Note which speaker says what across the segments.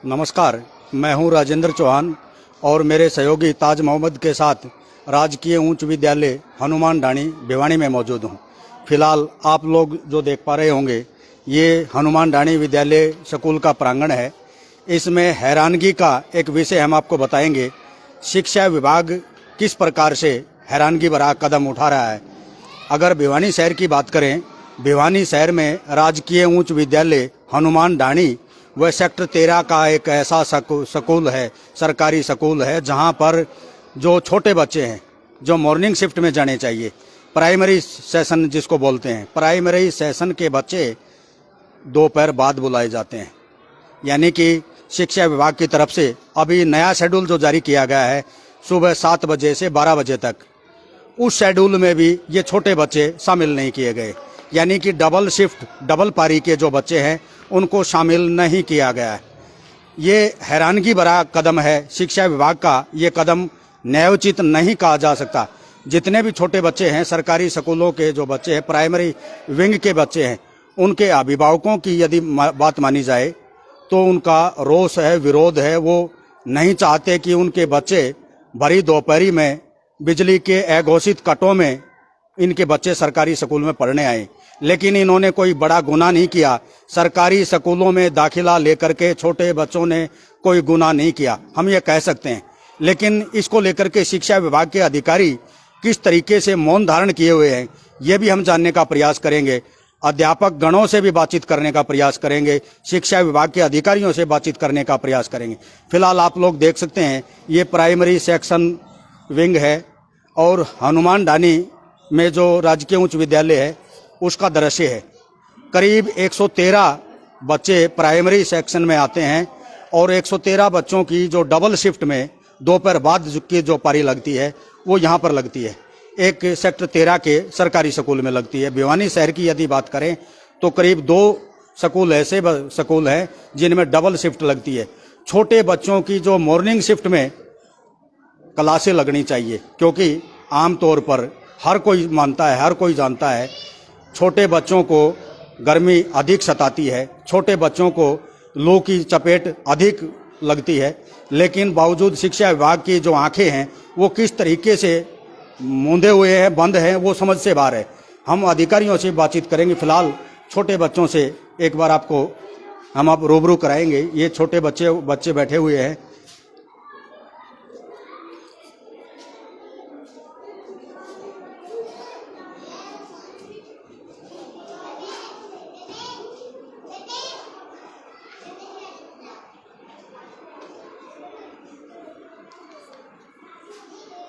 Speaker 1: नमस्कार, मैं हूं राजेंद्र चौहान और मेरे सहयोगी ताज मोहम्मद के साथ राजकीय उच्च विद्यालय हनुमान ढाणी भिवानी में मौजूद हूं। फिलहाल आप लोग जो देख पा रहे होंगे ये हनुमान ढाणी विद्यालय स्कूल का प्रांगण है। इसमें हैरानगी का एक विषय हम आपको बताएंगे। शिक्षा विभाग किस प्रकार से हैरानगी भरा कदम उठा रहा है। अगर भिवानी शहर की बात करें, भिवानी शहर में राजकीय उच्च विद्यालय हनुमान ढाणी वह सेक्टर 13 का एक ऐसा स्कूल है, सरकारी स्कूल है, जहां पर जो छोटे बच्चे हैं जो मॉर्निंग शिफ्ट में जाने चाहिए, प्राइमरी सेशन जिसको बोलते हैं, प्राइमरी सेशन के बच्चे दोपहर बाद बुलाए जाते हैं। यानी कि शिक्षा विभाग की तरफ से अभी नया शेड्यूल जो जारी किया गया है सुबह 7 बजे से 12 बजे तक, उस शेड्यूल में भी ये छोटे बच्चे शामिल नहीं किए गए। यानी कि डबल शिफ्ट, डबल पारी के जो बच्चे हैं उनको शामिल नहीं किया गया है। ये हैरानगी भरा कदम है शिक्षा विभाग का। ये कदम न्यायोचित नहीं कहा जा सकता। जितने भी छोटे बच्चे हैं, सरकारी स्कूलों के जो बच्चे हैं, प्राइमरी विंग के बच्चे हैं, उनके अभिभावकों की यदि बात मानी जाए तो उनका रोष है, विरोध है। वो नहीं चाहते कि उनके बच्चे भरी दोपहरी में बिजली के अघोषित कटों में इनके बच्चे सरकारी स्कूल में पढ़ने आए। लेकिन इन्होंने कोई बड़ा गुनाह नहीं किया। सरकारी स्कूलों में दाखिला लेकर के छोटे बच्चों ने कोई गुनाह नहीं किया, हम ये कह सकते हैं। लेकिन इसको लेकर के शिक्षा विभाग के अधिकारी किस तरीके से मौन धारण किए हुए हैं, ये भी हम जानने का प्रयास करेंगे। अध्यापक गणों से भी बातचीत करने का प्रयास करेंगे, शिक्षा विभाग के अधिकारियों से बातचीत करने का प्रयास करेंगे। फिलहाल आप लोग देख सकते हैं ये प्राइमरी सेक्शन विंग है और हनुमान ढाणी में जो राजकीय उच्च विद्यालय है उसका दृश्य है। करीब 113 बच्चे प्राइमरी सेक्शन में आते हैं और 113 बच्चों की जो डबल शिफ्ट में दोपहर बाद की जो पारी लगती है वो यहाँ पर लगती है। एक सेक्टर 13 के सरकारी स्कूल में लगती है। भिवानी शहर की यदि बात करें तो करीब 2 स्कूल ऐसे स्कूल हैं जिनमें डबल शिफ्ट लगती है। छोटे बच्चों की जो मॉर्निंग शिफ्ट में क्लासें लगनी चाहिए, क्योंकि आमतौर पर हर कोई मानता है, हर कोई जानता है, छोटे बच्चों को गर्मी अधिक सताती है, छोटे बच्चों को लू की चपेट अधिक लगती है। लेकिन बावजूद शिक्षा विभाग की जो आंखें हैं वो किस तरीके से मूंदे हुए हैं, बंद हैं, वो समझ से बाहर है। हम अधिकारियों से बातचीत करेंगे। फिलहाल छोटे बच्चों से एक बार आपको हम आप रूबरू कराएंगे। ये छोटे बच्चे बैठे हुए हैं।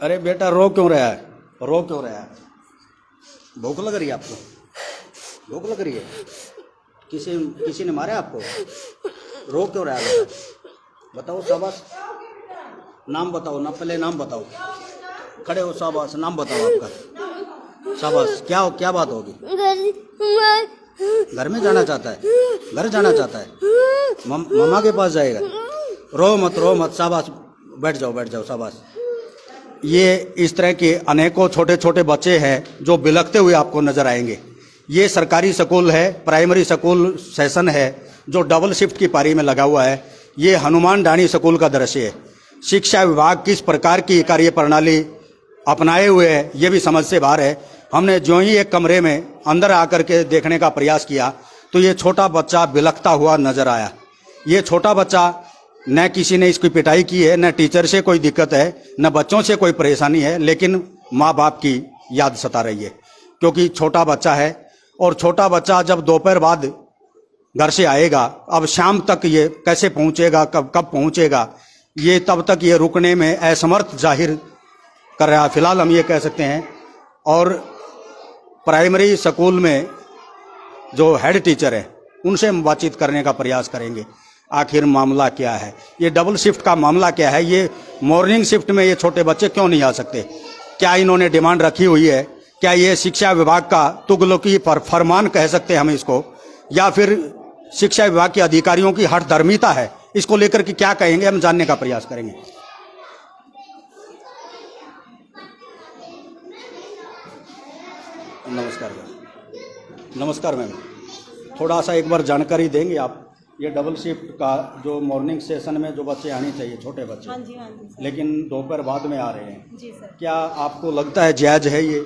Speaker 1: अरे बेटा, रो क्यों रहा है? रो क्यों रहा है? भूख लग रही है आपको? भूख लग रही है? किसी ने मारा आपको? रो क्यों रहा है? बताओ शाबाश। नाम बताओ ना, पहले नाम बताओ। खड़े हो, शाबाश। नाम बताओ आपका। शाबाश। क्या बात होगी? घर में जाना चाहता है? घर जाना चाहता है? मम्मा के पास जाएगा? रो मत। शाबाश। बैठ जाओ। शाबाश। ये इस तरह के अनेकों छोटे छोटे बच्चे हैं जो बिलखते हुए आपको नजर आएंगे। ये सरकारी स्कूल है, प्राइमरी स्कूल सेशन है जो डबल शिफ्ट की पारी में लगा हुआ है। ये हनुमान ढाणी स्कूल का दृश्य है। शिक्षा विभाग किस प्रकार की कार्य प्रणाली अपनाए हुए है ये भी समझ से बाहर है। हमने जो ही एक कमरे में अंदर आकर के देखने का प्रयास किया तो ये छोटा बच्चा बिलखता हुआ नजर आया। ये छोटा बच्चा, न किसी ने इसकी पिटाई की है, न टीचर से कोई दिक्कत है, न बच्चों से कोई परेशानी है, लेकिन माँ बाप की याद सता रही है। क्योंकि छोटा बच्चा है और छोटा बच्चा जब दोपहर बाद घर से आएगा, अब शाम तक ये कैसे पहुंचेगा, कब पहुंचेगा, ये तब तक ये रुकने में असमर्थ जाहिर कर रहा है। फिलहाल हम ये कह सकते हैं। और प्राइमरी स्कूल में जो हेड टीचर है उनसे हम बातचीत करने का प्रयास करेंगे। आखिर मामला क्या है? ये डबल शिफ्ट का मामला क्या है? ये मॉर्निंग शिफ्ट में ये छोटे बच्चे क्यों नहीं आ सकते? क्या इन्होंने डिमांड रखी हुई है? क्या ये शिक्षा विभाग का तुगलकी फरमान कह सकते हैं हम इसको, या फिर शिक्षा विभाग के अधिकारियों की हठधर्मिता है? इसको लेकर के क्या कहेंगे, हम जानने का प्रयास करेंगे। नमस्कार मैम। थोड़ा सा एक बार जानकारी देंगे आप ये डबल शिफ्ट का जो मॉर्निंग सेशन में जो बच्चे आने चाहिए, छोटे बच्चे,
Speaker 2: हाँ जी सर।
Speaker 1: लेकिन दोपहर बाद में आ रहे हैं,
Speaker 2: जी सर।
Speaker 1: क्या आपको लगता है जायज है ये?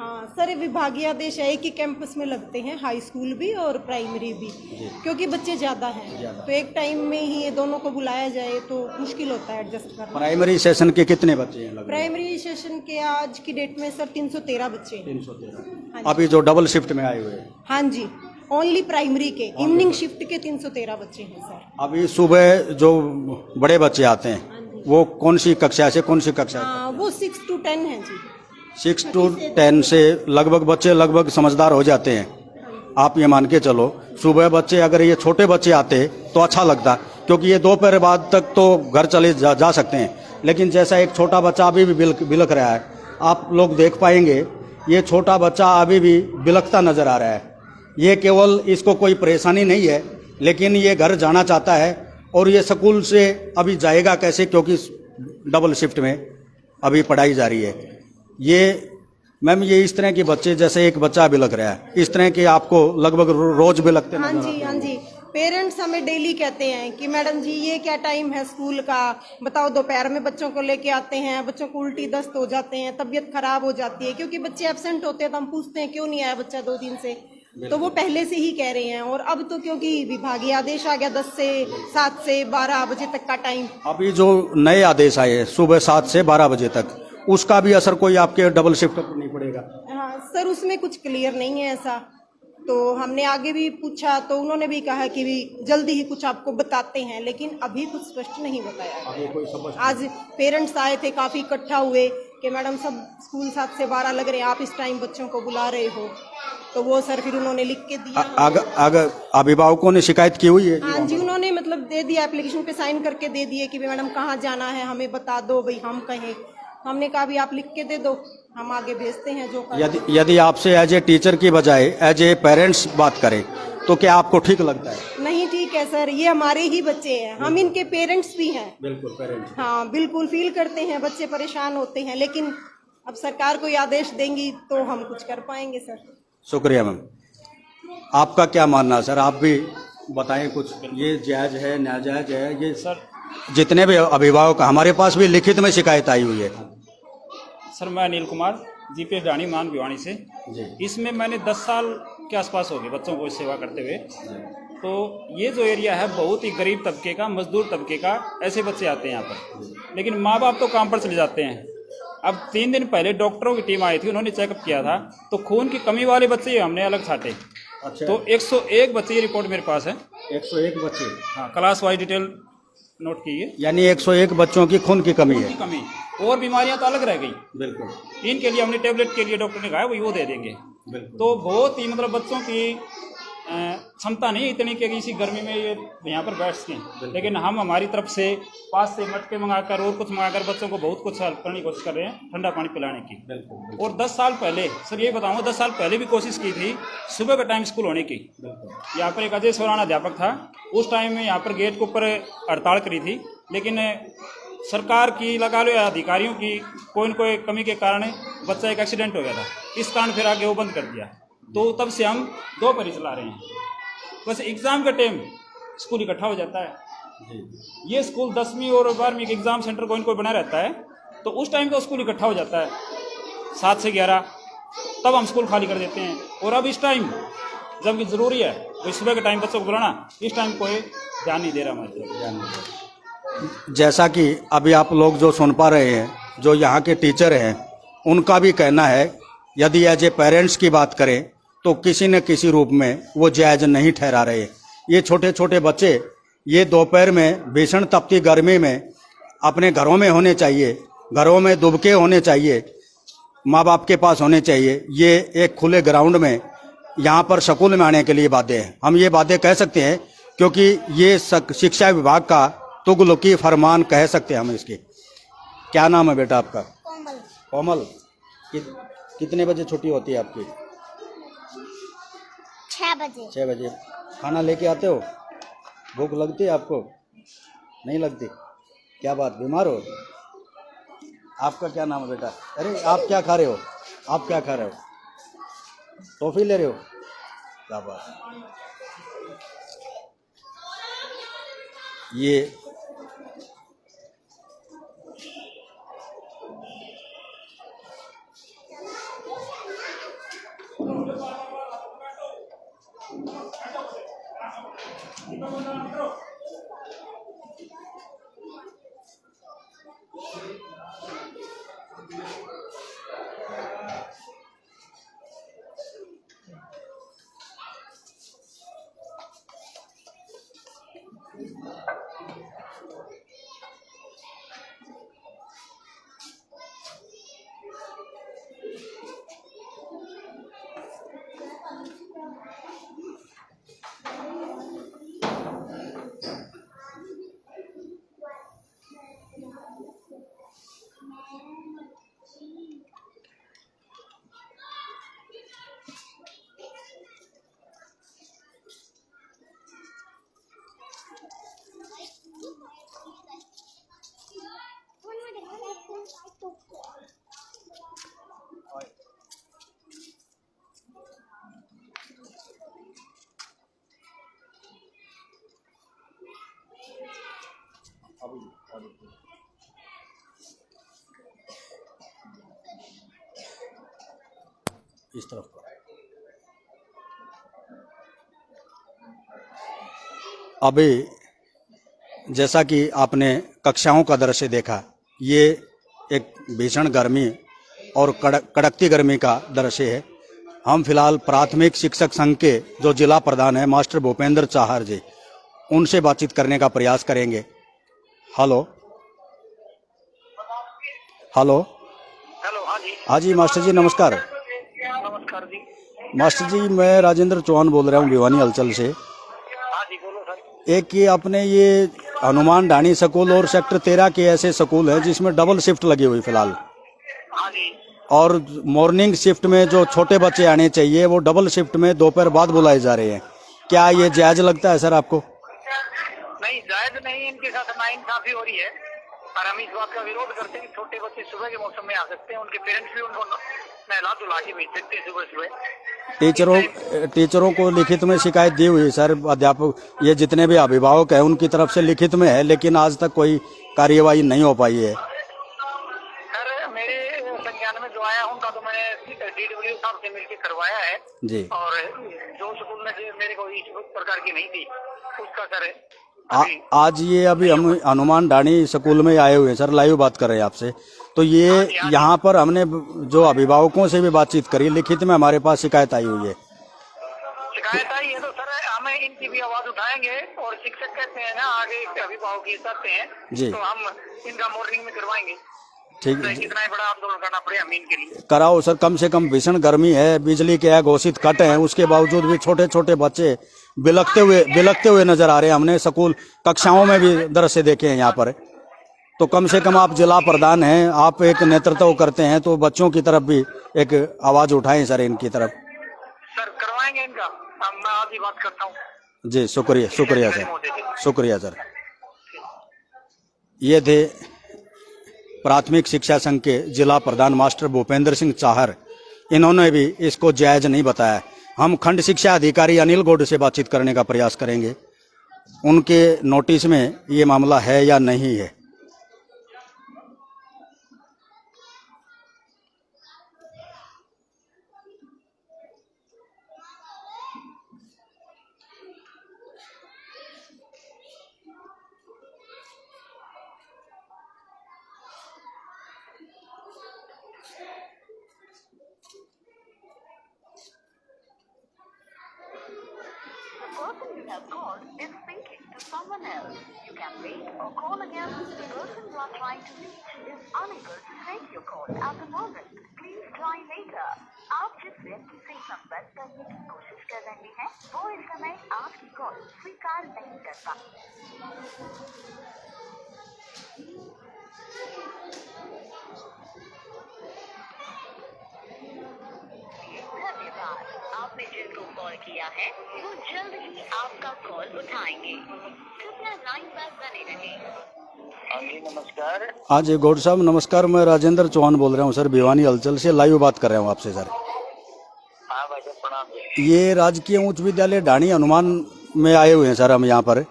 Speaker 2: हाँ सर, विभागीय आदेश है कि कैंपस में लगते हैं, हाई स्कूल भी और प्राइमरी भी, क्योंकि बच्चे ज़्यादा हैं तो एक टाइम में ही ये दोनों को बुलाया जाए तो मुश्किल होता है एडजस्ट करना।
Speaker 1: प्राइमरी सेशन के कितने बच्चे हैं लगभग?
Speaker 2: प्राइमरी सेशन के आज की डेट में सर 313 बच्चे हैं।
Speaker 1: 313।
Speaker 2: हाँ
Speaker 1: अभी जो डबल शिफ्ट में आए हुए हैं?
Speaker 2: हाँ जी, ओनली प्राइमरी के इवनिंग शिफ्ट के 313 बच्चे हैं सर।
Speaker 1: अभी सुबह जो बड़े बच्चे आते हैं वो कौन सी कक्षा से कौन सी कक्षा?
Speaker 2: वो 6 to 10 है जी।
Speaker 1: 6 to 10 से लगभग बच्चे लगभग समझदार हो जाते हैं। आप ये मान के चलो, सुबह बच्चे अगर ये छोटे बच्चे आते तो अच्छा लगता, क्योंकि ये दोपहर बाद तक तो घर चले जा सकते हैं, लेकिन जैसा एक छोटा बच्चा अभी भी बिलख रहा है, आप लोग देख पाएंगे ये छोटा बच्चा अभी भी बिलखता नजर आ रहा है। ये केवल इसको कोई परेशानी नहीं है, लेकिन ये घर जाना चाहता है और ये स्कूल से अभी जाएगा कैसे, क्योंकि डबल शिफ्ट में अभी पढ़ाई जा रही है। ये मैम, ये इस तरह के बच्चे, जैसे एक बच्चा बिलख रहा है, इस तरह के आपको लगभग रोज बिलखते हैं?
Speaker 2: हाँ जी। पेरेंट्स हमें डेली कहते हैं कि मैडम जी ये क्या टाइम है स्कूल का, बताओ दोपहर में बच्चों को लेके आते हैं, बच्चों को उल्टी दस्त हो जाते हैं, तबीयत खराब हो जाती है, क्योंकि बच्चे एब्सेंट होते हैं तो हम पूछते हैं क्यों नहीं आया बच्चा 2 दिन से, तो वो पहले से ही कह रहे हैं। और अब तो क्योंकि विभागीय आदेश आ गया 7 से 12 बजे तक का टाइम,
Speaker 1: अभी जो नए आदेश आए सुबह 7 से 12 बजे तक, उसका भी असर कोई आपके डबल शिफ्ट पर नहीं पड़ेगा?
Speaker 2: हाँ सर, उसमें कुछ क्लियर नहीं है ऐसा, तो हमने आगे भी पूछा तो उन्होंने भी कहा कि भी जल्दी ही कुछ आपको बताते हैं, लेकिन अभी कुछ स्पष्ट नहीं बताया।
Speaker 1: अभी कोई समझ
Speaker 2: आज पेरेंट्स आए थे, काफी इकट्ठा हुए कि मैडम सब स्कूल 7 से 12 लग रहे हैं, आप इस टाइम बच्चों को बुला रहे हो, तो वो सर फिर उन्होंने लिख के दिया।
Speaker 1: अगर अभिभावकों ने शिकायत की हुई है?
Speaker 2: हाँ जी, उन्होंने मतलब दे दिया, एप्लीकेशन पे साइन करके दे दिए कि मैडम कहाँ जाना है हमें बता दो, भाई हम कहें। हमने कहा भी आप लिख के दे दो, हम आगे भेजते हैं जो
Speaker 1: यदि आपसे एज ए टीचर की बजाय एज ए पेरेंट्स बात करें तो क्या आपको ठीक लगता है?
Speaker 2: नहीं ठीक है सर, ये हमारे ही बच्चे हैं, हम इनके पेरेंट्स भी हैं।
Speaker 1: बिल्कुल पेरेंट्स।
Speaker 2: हाँ बिल्कुल फील करते हैं, बच्चे परेशान होते हैं, लेकिन अब सरकार कोई आदेश देंगी तो हम कुछ कर पाएंगे सर।
Speaker 1: शुक्रिया मैम। आपका क्या मानना है सर? आप भी बताएं कुछ, ये जायज है नाजायज है? ये सर जितने भी अभिभावक, हमारे पास भी लिखित में शिकायत आई हुई है।
Speaker 3: सर मैं अनिल कुमार, जीपीएस डाणी मान भिवानी से
Speaker 1: जी।
Speaker 3: इसमें मैंने 10 साल के आसपास हो गए बच्चों को सेवा करते हुए। तो ये जो एरिया है बहुत ही गरीब तबके का, मजदूर तबके का, ऐसे बच्चे आते हैं यहाँ पर, लेकिन माँ बाप तो काम पर चले जाते हैं। अब 3 दिन पहले डॉक्टरों की टीम आई थी, उन्होंने चेकअप किया था तो खून की कमी वाले बच्चे हमने अलग छाटे।
Speaker 1: अच्छा।
Speaker 3: तो 101 बच्चे, ये रिपोर्ट मेरे पास है।
Speaker 1: 101 बच्चे?
Speaker 3: हाँ, क्लास वाइज डिटेल नोट कीजिए।
Speaker 1: यानी 101 बच्चों की खून की कमी है।
Speaker 3: कमी और बीमारियां तो अलग रह गई।
Speaker 1: बिल्कुल।
Speaker 3: इनके लिए हमने टेबलेट के लिए डॉक्टर ने कहा वही वो दे देंगे।
Speaker 1: बिल्कुल।
Speaker 3: तो बहुत ही मतलब बच्चों की क्षमता नहीं इतनी कि इसी गर्मी में ये यहाँ पर बैठ सकें, लेकिन हम हमारी तरफ से पास से मटके मंगाकर और कुछ मंगाकर बच्चों को बहुत कुछ हेल्प करने की कोशिश कर रहे हैं, ठंडा पानी पिलाने की।
Speaker 1: बिल्कुल।
Speaker 3: और 10 साल पहले सर ये बताऊंगा, 10 साल पहले भी कोशिश की थी सुबह का टाइम स्कूल होने की। यहाँ पर एक अजय सोराना अध्यापक था, उस टाइम में यहाँ पर गेट के ऊपर हड़ताल करी थी, लेकिन सरकार की लगा लो या अधिकारियों की कोई न कोई कमी के कारण बच्चा एक एक्सीडेंट हो गया था, इस कारण फिर आगे वो बंद कर दिया। तो तब से हम 2 पर ही चला रहे हैं। बस एग्ज़ाम का टाइम स्कूल इकट्ठा हो जाता है। ये स्कूल 10वीं और 12वीं के एग्ज़ाम सेंटर कोई न कोई बना रहता है, तो उस टाइम का स्कूल इकट्ठा हो जाता है 7 से 11, तब हम स्कूल खाली कर देते हैं। और अब इस टाइम जबकि ज़रूरी है तो सुबह के टाइम बच्चों को बुलाना, इस टाइम कोई ध्यान नहीं दे रहा हमारे।
Speaker 1: जैसा कि अभी आप लोग जो सुन पा रहे हैं, जो यहाँ के टीचर हैं, उनका भी कहना है यदि एज ए पेरेंट्स की बात करें तो किसी न किसी रूप में वो जायज़ नहीं ठहरा रहे। ये छोटे छोटे बच्चे ये दोपहर में भीषण तपती गर्मी में अपने घरों में होने चाहिए, घरों में दुबके होने चाहिए, माँ बाप के पास होने चाहिए। ये एक खुले ग्राउंड में यहाँ पर स्कूल में आने के लिए बाध्य हैं। हम ये बातें कह सकते हैं क्योंकि ये शिक्षा विभाग का तुगलकी फरमान कह सकते हैं हम इसके। क्या नाम है बेटा आपका?
Speaker 2: कोमल।
Speaker 1: कोमल, कितने बजे छुट्टी होती है आपकी?
Speaker 2: 6 बजे।
Speaker 1: 6 बजे। खाना लेके आते हो? भूख लगती है आपको? नहीं लगती? क्या बात, बीमार हो? आपका क्या नाम है बेटा? अरे आप क्या खा रहे हो? आप क्या खा रहे हो? टॉफी ले रहे हो? क्या बात। ये इस तरफ पर अभी जैसा कि आपने कक्षाओं का दृश्य देखा, ये एक भीषण गर्मी और कड़कती गर्मी का दृश्य है। हम फिलहाल प्राथमिक शिक्षक संघ के जो जिला प्रधान है मास्टर भूपेंद्र चाहर जी, उनसे बातचीत करने का प्रयास करेंगे। Hello hello
Speaker 4: hello.
Speaker 1: हाँ जी मास्टर जी नमस्कार।
Speaker 4: नमस्कार जी।
Speaker 1: मास्टर जी मैं राजेंद्र चौहान बोल रहा हूँ भिवानी हलचल से।
Speaker 4: हाँ जी बोलो सर।
Speaker 1: एक ये अपने ये हनुमान ढाणी स्कूल और सेक्टर 13 के ऐसे स्कूल हैं जिसमें डबल शिफ्ट लगी हुई फिलहाल,
Speaker 4: हाँ जी।
Speaker 1: और मॉर्निंग शिफ्ट में जो छोटे बच्चे आने चाहिए वो डबल शिफ्ट में दोपहर बाद बुलाए जा रहे हैं। क्या ये जायज लगता है सर आपको?
Speaker 4: नहीं जायज नहीं, इनके साथ नाइंसाफी हो रही है और हम इस बात का विरोध करते हैं कि छोटे बच्चे सुबह के मौसम में आ सकते हैं, उनके पेरेंट्स भी उनको नहला धुला के भेज सकते हैं सुबह सुबह।
Speaker 1: टीचरों को लिखित में शिकायत दी हुई है सर, अध्यापक ये जितने भी अभिभावक हैं उनकी तरफ से लिखित में है, लेकिन आज तक कोई कार्यवाही नहीं हो पाई है।
Speaker 4: सर मेरे संज्ञान में जो आया उनका तो मैंने DW साहब से मिलकर करवाया है
Speaker 1: जी।
Speaker 4: और जो स्कूल में मेरे को इस प्रकार की नहीं थी उसका सर
Speaker 1: आज ये अभी हम हनुमान ढाणी स्कूल में आए हुए हैं सर, लाइव बात कर रहे हैं आपसे। तो ये यहाँ पर हमने जो अभिभावकों से भी बातचीत करी, लिखित में हमारे पास शिकायत आई हुई है।
Speaker 4: शिकायत आई है तो सर हमें इनकी भी आवाज उठाएंगे और शिक्षक कहते हैं ना आगे अभिभावक ये करते हैं
Speaker 1: जी,
Speaker 4: तो हम इनका मॉर्निंग में करवाएंगे।
Speaker 1: ठीक
Speaker 4: तो
Speaker 1: है,
Speaker 4: कितना बड़ा आंदोलन करना पड़े हम इनके लिए
Speaker 1: कराओ सर। कम से कम भीषण गर्मी है, बिजली के अघोषित कट हैं, उसके बावजूद भी छोटे छोटे बच्चे बिलखते हुए नजर आ रहे हैं। हमने स्कूल कक्षाओं में भी दृश्य देखे हैं यहाँ पर। तो कम से कम आप जिला प्रधान हैं, आप एक नेतृत्व करते हैं, तो बच्चों की तरफ भी एक आवाज उठाएं सर इनकी तरफ।
Speaker 4: सर करवाएंगे इनका, मैं आज ही बात करता हूँ
Speaker 1: जी शुक्रिया सर, शुक्रिया सर। ये थे प्राथमिक शिक्षा संघ के जिला प्रधान मास्टर भूपेंद्र सिंह चाहर। इन्होंने भी इसको जायज नहीं बताया। हम खंड शिक्षा अधिकारी अनिल गौड़ से बातचीत करने का प्रयास करेंगे, उनके नोटिस में ये मामला है या नहीं है।
Speaker 5: person you have called is speaking to someone else. You can wait or call again. The person you are trying to reach is unable to take your call at the moment. Please try later. आप जिस व्यक्ति से संपर्क करने की कोशिश कर रहे हैं वो इस समय आपकी कॉल स्वीकार नहीं करता। धन्यवाद। आपने जिनको कॉल किया है वो जल्द ही आपका कॉल उठाएंगे। कृपया लाइन पर बने रहें।
Speaker 4: हाँ जी नमस्कार।
Speaker 1: हाँ जी गौड़ साहब नमस्कार, मैं राजेंद्र चौहान बोल रहा हूँ सर, भिवानी हलचल से लाइव बात कर रहा हूँ आपसे सर।
Speaker 4: हाँ भाई साहब प्रणाम।
Speaker 1: ये राजकीय उच्च विद्यालय ढाणी हनुमान में आए हुए हैं सर हम यहाँ पर।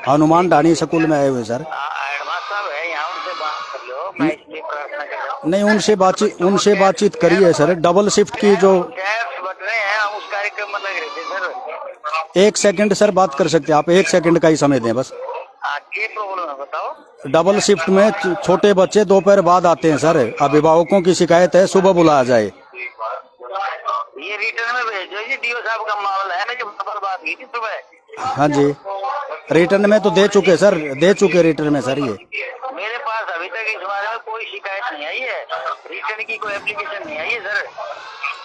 Speaker 1: हनुमान ढाणी स्कूल में आए हुए सर।
Speaker 4: एडवांस साहब है यहाँ, उनसे बात कर लो, मैं इसलिए प्रार्थना कर रहा हूँ।
Speaker 1: नहीं, उनसे बातचीत करिए सर। डबल शिफ्ट की जो
Speaker 4: टैक्स बट रहे हैं, हम उस कार्यक्रम में लग रहे थे सर।
Speaker 1: 1 सेकंड सर बात कर सकते हैं आप, 1 सेकंड का ही समय दें बस।
Speaker 4: क्या प्रॉब्लम है बताओ।
Speaker 1: डबल शिफ्ट में छोटे बच्चे दोपहर बाद आते हैं सर। अभिभावकों की शिकायत है, सुबह बुलाया जाए।
Speaker 4: ये रिटर्न में भेजो जी, डीओ साहब का मामला है ना, जो बात की थी सुबह।
Speaker 1: हाँ जी, रिटर्न में तो दे चुके सर, दे चुके रिटर्न में सर। ये
Speaker 4: मेरे पास अभी तक इस बारे में कोई शिकायत नहीं आई है, रिटर्न की कोई एप्लीकेशन नहीं आई है सर।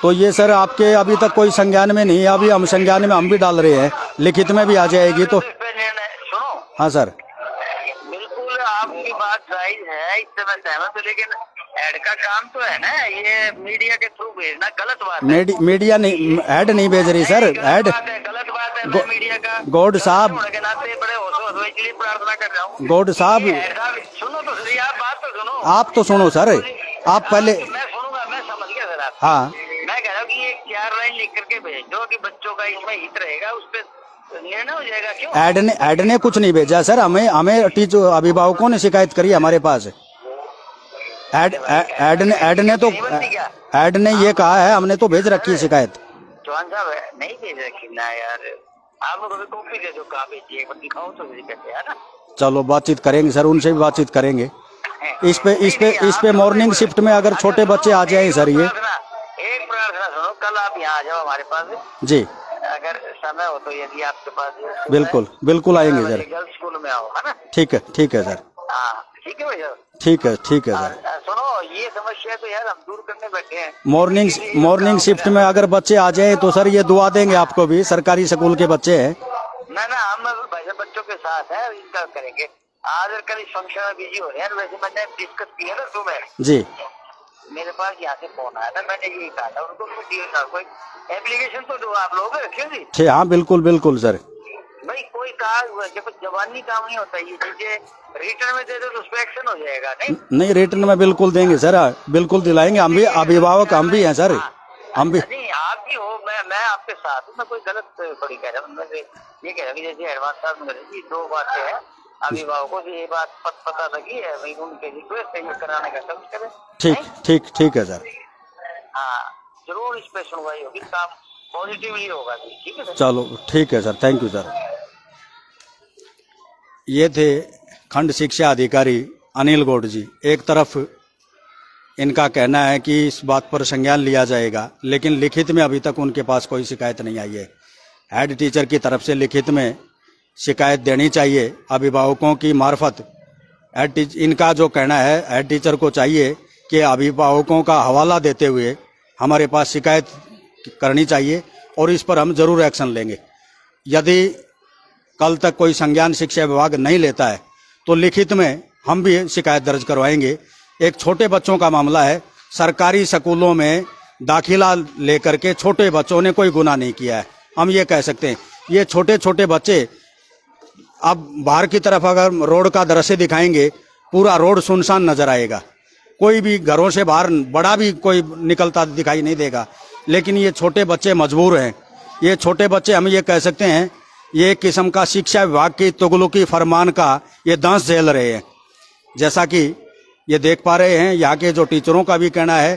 Speaker 1: तो ये सर आपके अभी तक कोई संज्ञान में नहीं है। अभी हम संज्ञान में हम भी डाल रहे हैं, लिखित में भी आ जाएगी तो।
Speaker 4: सुनो,
Speaker 1: हाँ सर,
Speaker 4: बिल्कुल आपकी बात सही है, इससे मैं सहमत हूँ, लेकिन ऐड का काम तो है ना, ये मीडिया के थ्रू भेजना गलत बात है।
Speaker 1: मीडिया नहीं, ऐड नहीं भेज रही सर। ऐड
Speaker 4: गलत बात है। मैं मीडिया का
Speaker 1: गॉड साहब,
Speaker 4: के नाते बड़े होशो इसलिए प्रार्थना कर रहा हूँ।
Speaker 1: गॉड साहब
Speaker 4: सुनो तो सही, आप बात तो सुनो।
Speaker 1: आप तो सुनो सर, आप पहले।
Speaker 4: मैं सुनूंगा, मैं समझ गया सर आप।
Speaker 1: हाँ,
Speaker 4: मैं कह रहा हूँ कि ये 4 लाइन लिख करके भेज दो कि बच्चों का इसमें हित रहेगा, उस पर निर्णय हो जाएगा। क्यों
Speaker 1: ऐड ने कुछ नहीं भेजा सर। हमें टीचर अभिभावकों ने शिकायत करी हमारे पास। ऐड ने ये कहा है, हमने तो भेज रखी है शिकायत।
Speaker 4: चौहान साहब नहीं भेज रखी ना यार, आप लोग अभी कॉपी दे दो, कहाँ भेजिए एक बार दिखाओ तो कहते हैं ना।
Speaker 1: चलो बातचीत करेंगे सर, उनसे भी बातचीत करेंगे। इस पे मॉर्निंग शिफ्ट में अगर छोटे बच्चे आ जाए सर। ये
Speaker 4: एक प्रार्थना सुनो, कल आप यहाँ आ जाओ हमारे पास
Speaker 1: जी,
Speaker 4: अगर समय हो तो, यदि आपके पास।
Speaker 1: बिल्कुल आएंगे सर।
Speaker 4: गर्ल्स स्कूल में आओ, है ना।
Speaker 1: ठीक है सर।
Speaker 4: हाँ ठीक है भैया,
Speaker 1: ठीक है सर।
Speaker 4: सुनो, ये समस्या तो यार हम दूर करने बैठे हैं।
Speaker 1: मॉर्निंग शिफ्ट में अगर बच्चे आ जाए तो सर ये दुआ देंगे आपको भी। सरकारी स्कूल के बच्चे हैं
Speaker 4: ना, हम भाई बच्चों के साथ है, इनका करेंगे। आज और कल इस फंक्शन में बिजी हो रहे हैं। वैसे मैंने डिस्कस किया ना सुबह जी, मेरे पास यहाँ से फोन आया था, मैंने यही कहा था उनको कोई एप्लीकेशन तो दो आप लोग, क्यों जी।
Speaker 1: हाँ बिल्कुल सर।
Speaker 4: भाई कोई काम जब जवानी काम नहीं होता, ये चीजें रिटर्न में दे दो तो उस पर एक्शन हो जाएगा।
Speaker 1: नहीं रिटर्न में बिल्कुल देंगे सर, बिल्कुल दिलाएंगे। हम भी अभिभावक, हम भी हैं सर। हम भी
Speaker 4: नहीं, आप भी हो, मैं आपके साथ हूँ। मैं कोई गलत थोड़ी कह रहा हूँ। मैं ये कह रहा हूँ जैसे एडवांस साहब ने 2 बातें हैं, अभिभावकों से ये बात पता लगी है, भाई उनके रिक्वेस्ट है कराने का, सब करें।
Speaker 1: ठीक है सर।
Speaker 4: हाँ जरूर इस पे सुनवाई होगी, काम पॉजिटिवली होगा। ठीक है सर,
Speaker 1: चलो ठीक है सर, थैंक यू सर। ये थे खंड शिक्षा अधिकारी अनिल गौड़ जी। एक तरफ इनका कहना है कि इस बात पर संज्ञान लिया जाएगा, लेकिन लिखित में अभी तक उनके पास कोई शिकायत नहीं आई है। हेड टीचर की तरफ से लिखित में शिकायत देनी चाहिए अभिभावकों की मार्फत। इनका जो कहना है, हेड टीचर को चाहिए कि अभिभावकों का हवाला देते हुए हमारे पास शिकायत करनी चाहिए और इस पर हम जरूर एक्शन लेंगे। यदि कल तक कोई संज्ञान शिक्षा विभाग नहीं लेता है तो लिखित में हम भी शिकायत दर्ज करवाएंगे। एक छोटे बच्चों का मामला है, सरकारी स्कूलों में दाखिला लेकर के छोटे बच्चों ने कोई गुनाह नहीं किया है, हम ये कह सकते हैं। ये छोटे बच्चे, अब बाहर की तरफ अगर रोड का दृश्य दिखाएंगे, पूरा रोड सुनसान नजर आएगा, कोई भी घरों से बाहर बड़ा भी कोई निकलता दिखाई नहीं देगा। लेकिन ये छोटे बच्चे मजबूर हैं। ये छोटे बच्चे, हम ये कह सकते हैं, ये एक किस्म का शिक्षा विभाग की तुगलकी फरमान का ये दंश झेल रहे हैं। जैसा कि ये देख पा रहे हैं, यहाँ के जो टीचरों का भी कहना है,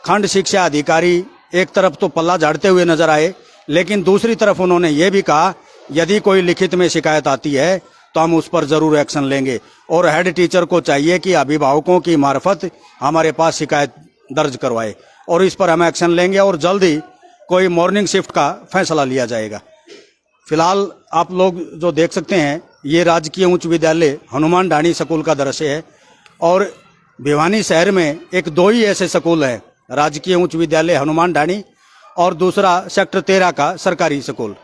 Speaker 1: खंड शिक्षा अधिकारी एक तरफ तो पल्ला झाड़ते हुए नजर आए, लेकिन दूसरी तरफ उन्होंने ये भी कहा यदि कोई लिखित में शिकायत आती है तो हम उस पर जरूर एक्शन लेंगे। और हेड टीचर को चाहिए कि अभिभावकों की मार्फत हमारे पास शिकायत दर्ज करवाए और इस पर हम एक्शन लेंगे और जल्द ही कोई मॉर्निंग शिफ्ट का फैसला लिया जाएगा। फिलहाल आप लोग जो देख सकते हैं, ये राजकीय उच्च विद्यालय हनुमान ढाणी स्कूल का दृश्य है। और भिवानी शहर में 2 ही ऐसे स्कूल हैं, राजकीय उच्च विद्यालय हनुमान ढाणी और दूसरा सेक्टर 13 का सरकारी स्कूल,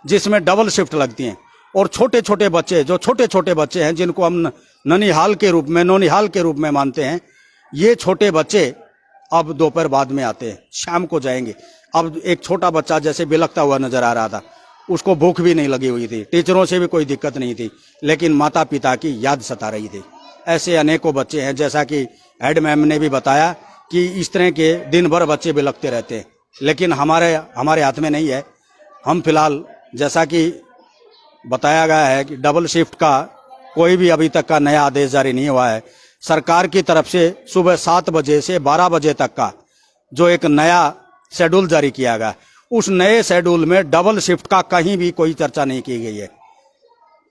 Speaker 1: जिसमें डबल शिफ्ट लगती हैं। और छोटे बच्चे, जो छोटे बच्चे हैं, जिनको हम ननिहाल के रूप में मानते हैं, ये छोटे बच्चे अब दोपहर बाद में आते हैं, शाम को जाएंगे। अब एक छोटा बच्चा जैसे बिलखता हुआ नजर आ रहा था, उसको भूख भी नहीं लगी हुई थी, टीचरों से भी कोई दिक्कत नहीं थी, लेकिन माता पिता की याद सता रही थी। ऐसे अनेकों बच्चे हैं, जैसा कि हेड मैम ने भी बताया कि इस तरह के दिन भर बच्चे बिलखते रहते हैं, लेकिन हमारे हाथ में नहीं है। हम फिलहाल, जैसा कि बताया गया है कि डबल शिफ्ट का कोई भी अभी तक का नया आदेश जारी नहीं हुआ है। सरकार की तरफ से सुबह 7 बजे से 12 बजे तक का जो एक नया शेड्यूल जारी किया गया, उस नए शेड्यूल में डबल शिफ्ट का कहीं भी कोई चर्चा नहीं की गई है।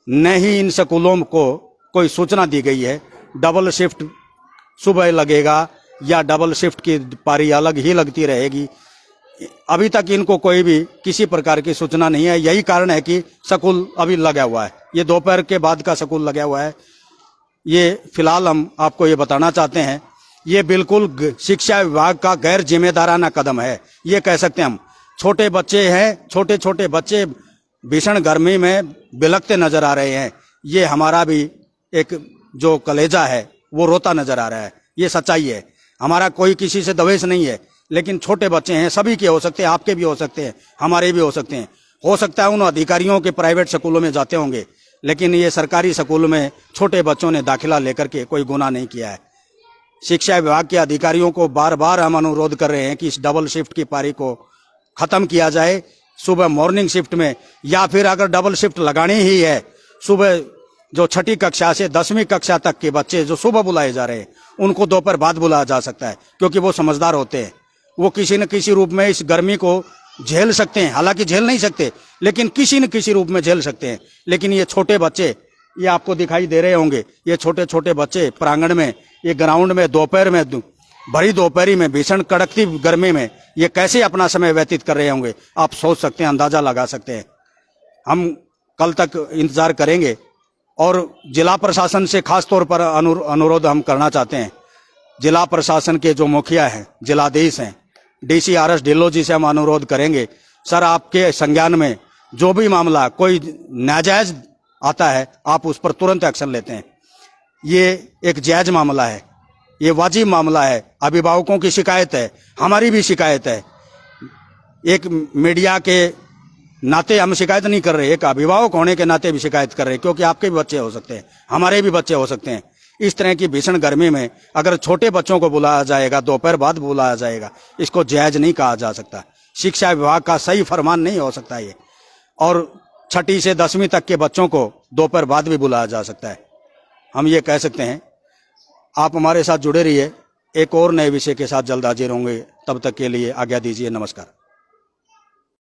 Speaker 1: न ही इन स्कूलों को कोई सूचना दी गई है डबल शिफ्ट सुबह लगेगा या डबल शिफ्ट की पारी अलग ही लगती रहेगी। अभी तक इनको कोई भी किसी प्रकार की सूचना नहीं है। यही कारण है कि स्कूल अभी लगा हुआ है। ये दोपहर के बाद का स्कूल लगा हुआ है। ये फिलहाल हम आपको ये बताना चाहते हैं, ये बिल्कुल शिक्षा विभाग का गैर जिम्मेदाराना कदम है, ये कह सकते हैं हम। छोटे बच्चे हैं, छोटे छोटे बच्चे भीषण गर्मी में बिलखते नजर आ रहे हैं। ये हमारा भी एक जो कलेजा है वो रोता नजर आ रहा है। ये सच्चाई है। हमारा कोई किसी से द्वेष नहीं है, लेकिन छोटे बच्चे हैं, सभी के हो सकते हैं, आपके भी हो सकते हैं, हमारे भी हो सकते हैं। हो सकता है उन अधिकारियों के प्राइवेट स्कूलों में जाते होंगे, लेकिन ये सरकारी स्कूल में छोटे बच्चों ने दाखिला लेकर के कोई गुनाह नहीं किया है। शिक्षा विभाग के अधिकारियों को बार बार हम अनुरोध कर रहे हैं कि इस डबल शिफ्ट की पारी को खत्म किया जाए सुबह मॉर्निंग शिफ्ट में, या फिर अगर डबल शिफ्ट लगानी ही है सुबह जो 6ठी कक्षा से 10वीं कक्षा तक के बच्चे जो सुबह बुलाए जा रहे हैं उनको दोपहर बाद बुलाया जा सकता है, क्योंकि वो समझदार होते हैं। वो किसी न किसी रूप में इस गर्मी को झेल सकते हैं। हालांकि झेल नहीं सकते, लेकिन किसी न किसी रूप में झेल सकते हैं। लेकिन ये छोटे बच्चे, ये आपको दिखाई दे रहे होंगे, ये छोटे छोटे बच्चे प्रांगण में, ये ग्राउंड में दोपहर में, भरी दोपहरी में, भीषण कड़कती गर्मी में ये कैसे अपना समय व्यतीत कर रहे होंगे, आप सोच सकते हैं, अंदाजा लगा सकते हैं। हम कल तक इंतजार करेंगे और जिला प्रशासन से खास तौर पर अनुरोध हम करना चाहते हैं। जिला प्रशासन के जो मुखिया हैं, जिलाधीश हैं, DCRS ढिल्लो जी से हम अनुरोध करेंगे, सर आपके संज्ञान में जो भी मामला कोई नाजायज आता है आप उस पर तुरंत एक्शन लेते हैं। ये एक जायज मामला है, ये वाजिब मामला है। अभिभावकों की शिकायत है, हमारी भी शिकायत है। एक मीडिया के नाते हम शिकायत नहीं कर रहे, एक अभिभावक होने के नाते भी शिकायत कर रहे हैं, क्योंकि आपके भी बच्चे हो सकते हैं, हमारे भी बच्चे हो सकते हैं। इस तरह की भीषण गर्मी में अगर छोटे बच्चों को बुलाया जाएगा, दोपहर बाद बुलाया जाएगा, इसको जायज नहीं कहा जा सकता। शिक्षा विभाग का सही फरमान नहीं हो सकता ये। और 6ठी से 10वीं तक के बच्चों को दोपहर बाद भी बुलाया जा सकता है। हम ये कह सकते हैं। आप हमारे साथ जुड़े रहिए, एक और नए विषय के साथ जल्द हाजिर होंगे। तब तक के लिए आज्ञा दीजिए, नमस्कार।